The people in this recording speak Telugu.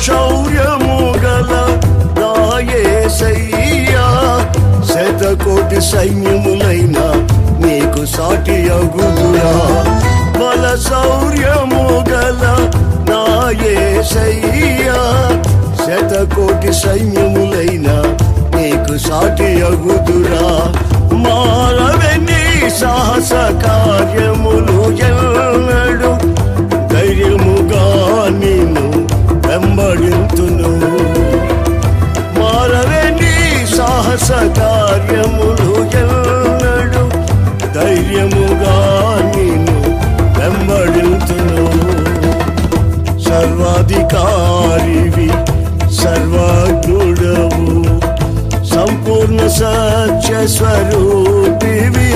శౌర్యము గల నా యేసయ్యా శతకోటి సైన్యములైన నీకు సాటి అగుదురా బల శౌర్యము గల నా యేసయ్యా శతకోటి సైన్యములైన నీకు సాటి అగుదురా మారవెన్ని సాహస కార్యములు ఎన్నడు ధైర్యముగా నిన్ను వెంబడింతును మారవెన్ని సాహస కార్యములు ఎన్నడు ధైర్యముగా నిన్ను వెంబడింతును సర్వాధికారివి సర్వజ్ఞుడవు సంపూర్ణ సత్య స్వరూపివి